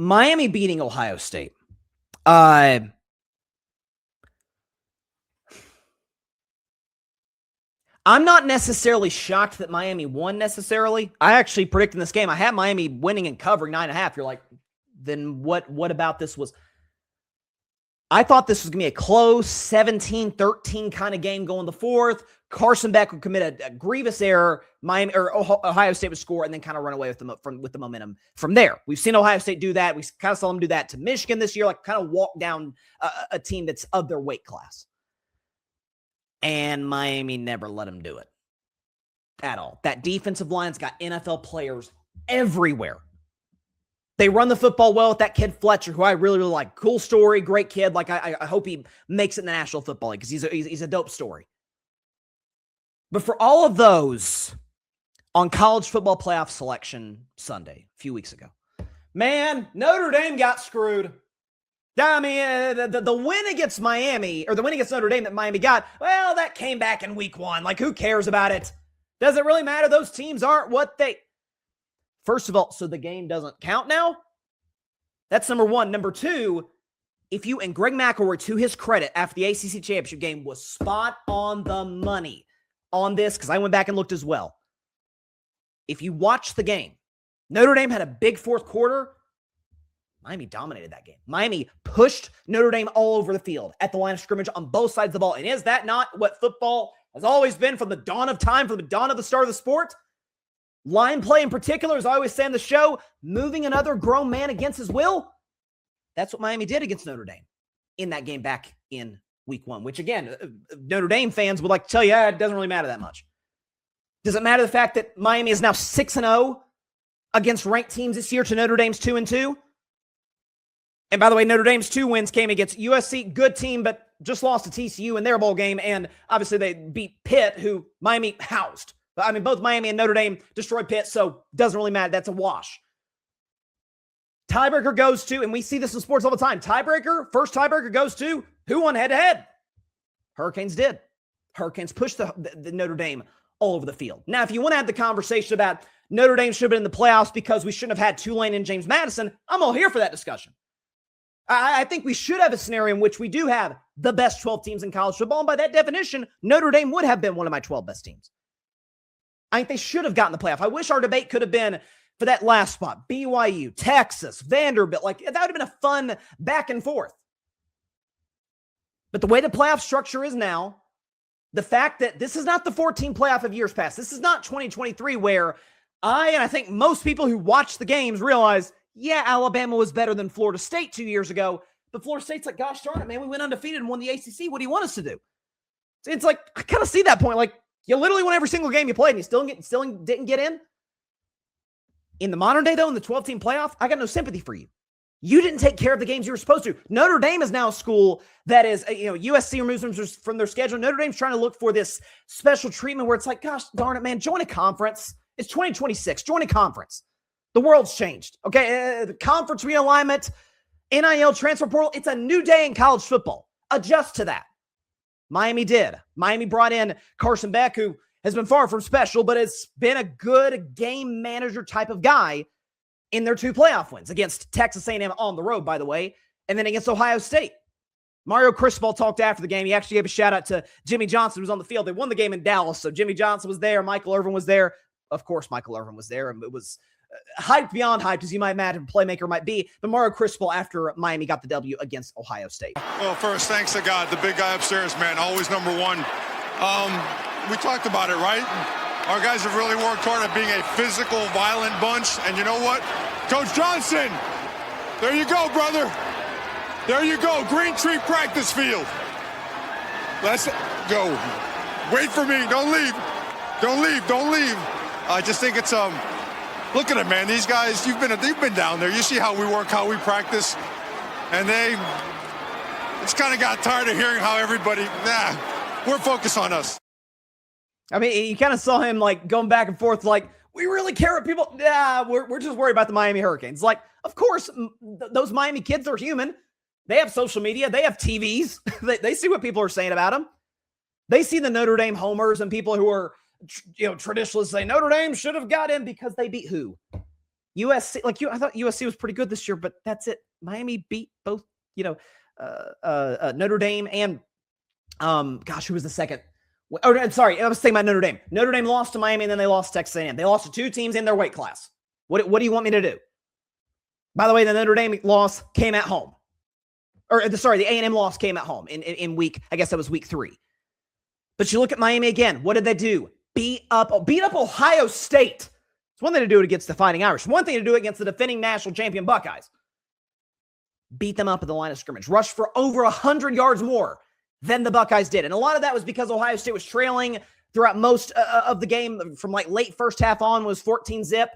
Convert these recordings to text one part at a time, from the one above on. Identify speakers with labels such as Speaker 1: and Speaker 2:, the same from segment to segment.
Speaker 1: Miami beating Ohio State. I'm not necessarily shocked that Miami won necessarily. I actually predicted this game. I had Miami winning and covering 9.5. You're like, then what about this was... I thought this was going to be a close 17-13 kind of game going the fourth. Carson Beck would commit a grievous error. Ohio State would score and then kind of run away with the momentum from there. We've seen Ohio State do that. We kind of saw them do that to Michigan this year, like kind of walk down a team that's of their weight class. And Miami never let them do it at all. That defensive line's got NFL players everywhere. They run the football well with that kid Fletcher, who I really, really like. Cool story, great kid. Like I hope he makes it in the National Football League because he's a dope story. But for all of those on college football playoff selection Sunday, a few weeks ago, man, Notre Dame got screwed. I mean, the win against Miami, or the win against Notre Dame that Miami got, well, that came back in week one. Like, who cares about it? Does it really matter? Those teams aren't what they... First of all, so the game doesn't count now? That's number one. Number two, and Greg McElroy, to his credit, after the ACC championship game, was spot on the money on this, because I went back and looked as well. If you watch the game, Notre Dame had a big fourth quarter. Miami dominated that game. Miami pushed Notre Dame all over the field at the line of scrimmage on both sides of the ball. And is that not what football has always been from the dawn of time, from the dawn of the start of the sport? Line play in particular, as I always say on the show, moving another grown man against his will. That's what Miami did against Notre Dame in that game back in week one, which again, Notre Dame fans would like to tell you, it doesn't really matter that much. Does it matter the fact that Miami is now 6-0 against ranked teams this year to Notre Dame's 2-2? And by the way, Notre Dame's 2 wins came against USC, good team, but just lost to TCU in their bowl game. And obviously they beat Pitt, who Miami housed. I mean, both Miami and Notre Dame destroyed Pitt, so doesn't really matter. That's a wash. Tiebreaker goes to, and we see this in sports all the time, first tiebreaker goes to who won head-to-head? Hurricanes did. Hurricanes pushed the Notre Dame all over the field. Now, if you want to have the conversation about Notre Dame should have been in the playoffs because we shouldn't have had Tulane and James Madison, I'm all here for that discussion. I think we should have a scenario in which we do have the best 12 teams in college football, and by that definition, Notre Dame would have been one of my 12 best teams. I think they should have gotten the playoff. I wish our debate could have been for that last spot. BYU, Texas, Vanderbilt. Like, that would have been a fun back and forth. But the way the playoff structure is now, the fact that this is not the 14 playoff of years past. This is not 2023 where I think most people who watch the games realize, yeah, Alabama was better than Florida State 2 years ago. But Florida State's like, gosh darn it, man, we went undefeated and won the ACC. What do you want us to do? It's like, I kind of see that point. Like, you literally won every single game you played and you still didn't get in. In the modern day, though, in the 12-team playoff, I got no sympathy for you. You didn't take care of the games you were supposed to. Notre Dame is now a school that is, USC removes them from their schedule. Notre Dame's trying to look for this special treatment where it's like, gosh darn it, man, join a conference. It's 2026. Join a conference. The world's changed. Okay, the conference realignment, NIL transfer portal, it's a new day in college football. Adjust to that. Miami did. Miami brought in Carson Beck, who has been far from special, but has been a good game manager type of guy in their 2 playoff wins against Texas A&M on the road, by the way, and then against Ohio State. Mario Cristobal talked after the game. He actually gave a shout out to Jimmy Johnson, who was on the field. They won the game in Dallas, so Jimmy Johnson was there. Michael Irvin was there. Of course, Michael Irvin was there, and it was hyped beyond hyped, as you might imagine, playmaker might be. But Mario Cristobal after Miami got the W against Ohio State.
Speaker 2: Well, first, thanks to God, the big guy upstairs, man, always number one. We talked about it, right? Our guys have really worked hard at being a physical, violent bunch. And you know what? Coach Johnson, there you go, brother. There you go, Green Tree practice field. Let's go. Wait for me. Don't leave. Don't leave. Don't leave. I just think it's look at it, man. These guys, you've been down there. You see how we work, how we practice, and they just kind of got tired of hearing how everybody. We're focused on us.
Speaker 1: I mean, you kind of saw him like going back and forth, like, we really care what people. We're just worried about the Miami Hurricanes. Like, of course, those Miami kids are human. They have social media. They have TVs. They see what people are saying about them. They see the Notre Dame homers and people who are, traditionalists say Notre Dame should have got in because they beat who? USC, I thought USC was pretty good this year, but that's it. Miami beat both, Notre Dame and, who was the second? Oh, I'm sorry. I was thinking about Notre Dame. Notre Dame lost to Miami, and then they lost to Texas A&M. They lost to two teams in their weight class. What do you want me to do? By the way, the Notre Dame loss came at home. The A&M loss came at home in week, I guess that was week 3. But you look at Miami again. What did they do? Beat up Ohio State. It's one thing to do it against the Fighting Irish. One thing to do it against the defending national champion Buckeyes. Beat them up at the line of scrimmage. Rushed for over 100 yards more than the Buckeyes did. And a lot of that was because Ohio State was trailing throughout most of the game. From late first half on was 14-zip.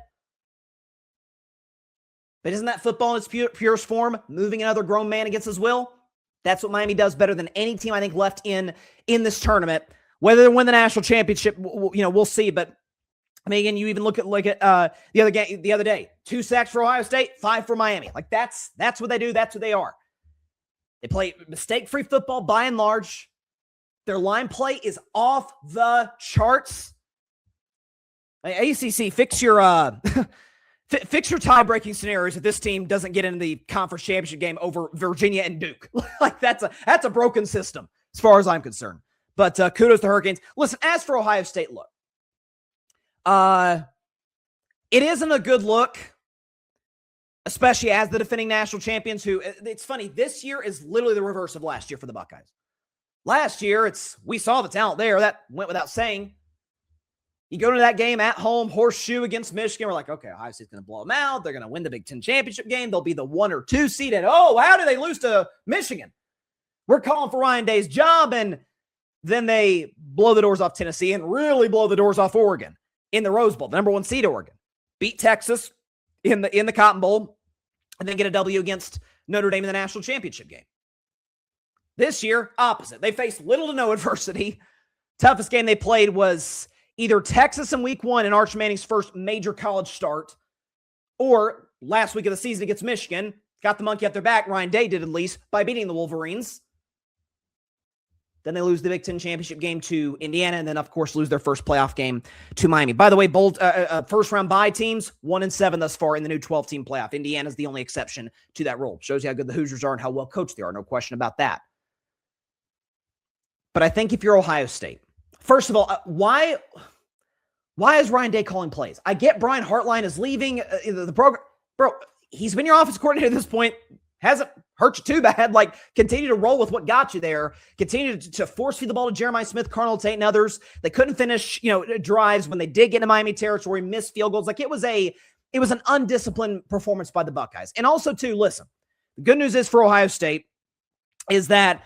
Speaker 1: But isn't that football in its purest form? Moving another grown man against his will? That's what Miami does better than any team, I think, left in this tournament. Whether they win the national championship, we'll see. But I mean, again, you even look at the other day. 2 sacks for Ohio State, 5 for Miami. That's what they do. That's what they are. They play mistake-free football by and large. Their line play is off the charts. ACC, fix your fix your tie-breaking scenarios if this team doesn't get into the conference championship game over Virginia and Duke. That's a broken system as far as I'm concerned. But kudos to Hurricanes. Listen, as for Ohio State, look. It isn't a good look, especially as the defending national champions who, it's funny, this year is literally the reverse of last year for the Buckeyes. Last year, we saw the talent there. That went without saying. You go to that game at home, horseshoe against Michigan. We're like, okay, Ohio State's going to blow them out. They're going to win the Big Ten championship game. They'll be the 1 or 2 seed. And how did they lose to Michigan? We're calling for Ryan Day's job. And then they blow the doors off Tennessee and really blow the doors off Oregon in the Rose Bowl, the number 1 seed Oregon. Beat Texas in the Cotton Bowl and then get a W against Notre Dame in the national championship game. This year, opposite. They faced little to no adversity. Toughest game they played was either Texas in week 1 in Arch Manning's first major college start, or last week of the season against Michigan. Got the monkey off their back, Ryan Day did at least, by beating the Wolverines. Then they lose the Big Ten championship game to Indiana, and then, of course, lose their first playoff game to Miami. By the way, bold first-round bye teams, 1-7 thus far in the new 12-team playoff. Indiana's the only exception to that rule. Shows you how good the Hoosiers are and how well coached they are. No question about that. But I think if you're Ohio State, first of all, why is Ryan Day calling plays? I get Brian Hartline is leaving the program. Bro, he's been your offense coordinator at this point. Hasn't hurt you too bad. Continue to roll with what got you there. Continue to force feed the ball to Jeremiah Smith, Carnell Tate, and others. They couldn't finish, drives when they did get into Miami territory, missed field goals. It was an undisciplined performance by the Buckeyes. And also, too, listen, the good news is for Ohio State is that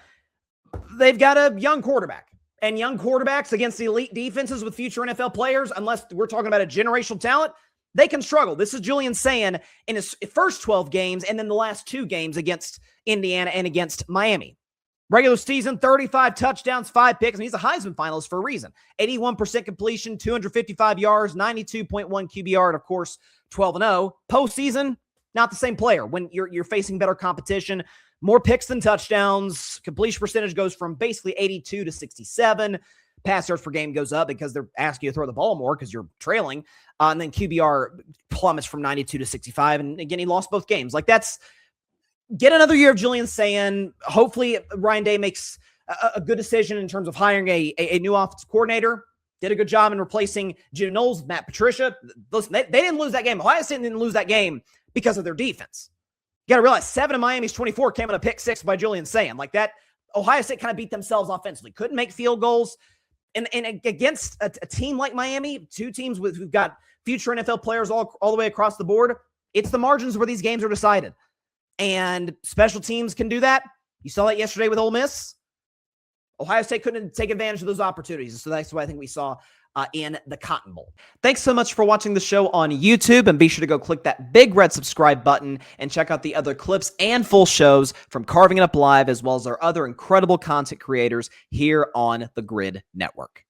Speaker 1: they've got a young quarterback. And young quarterbacks against the elite defenses with future NFL players, unless we're talking about a generational talent, they can struggle. This is Julian Sayin in his first 12 games and then the last 2 games against Indiana and against Miami. Regular season, 35 touchdowns, 5 picks, and he's a Heisman finalist for a reason. 81% completion, 255 yards, 92.1 QBR, and of course, 12-0. Postseason, not the same player. When you're facing better competition, more picks than touchdowns. Completion percentage goes from basically 82 to 67. Pass yards per game goes up because they're asking you to throw the ball more because you're trailing. And then QBR plummets from 92 to 65. And again, he lost both games. Get another year of Julian Sayin. Hopefully, Ryan Day makes a good decision in terms of hiring a new offensive coordinator. Did a good job in replacing Jim Knowles, Matt Patricia. Listen, they didn't lose that game. Ohio State didn't lose that game because of their defense. You got to realize 7 of Miami's 24 came on a pick 6 by Julian Sayin. Ohio State kind of beat themselves offensively. Couldn't make field goals. And against a team like Miami, 2 teams who've got future NFL players all the way across the board, it's the margins where these games are decided. And special teams can do that. You saw that yesterday with Ole Miss. Ohio State couldn't take advantage of those opportunities. So that's what I think we saw in the Cotton Bowl. Thanks so much for watching the show on YouTube, and be sure to go click that big red subscribe button and check out the other clips and full shows from Carving It Up Live, as well as our other incredible content creators here on the Grid Network.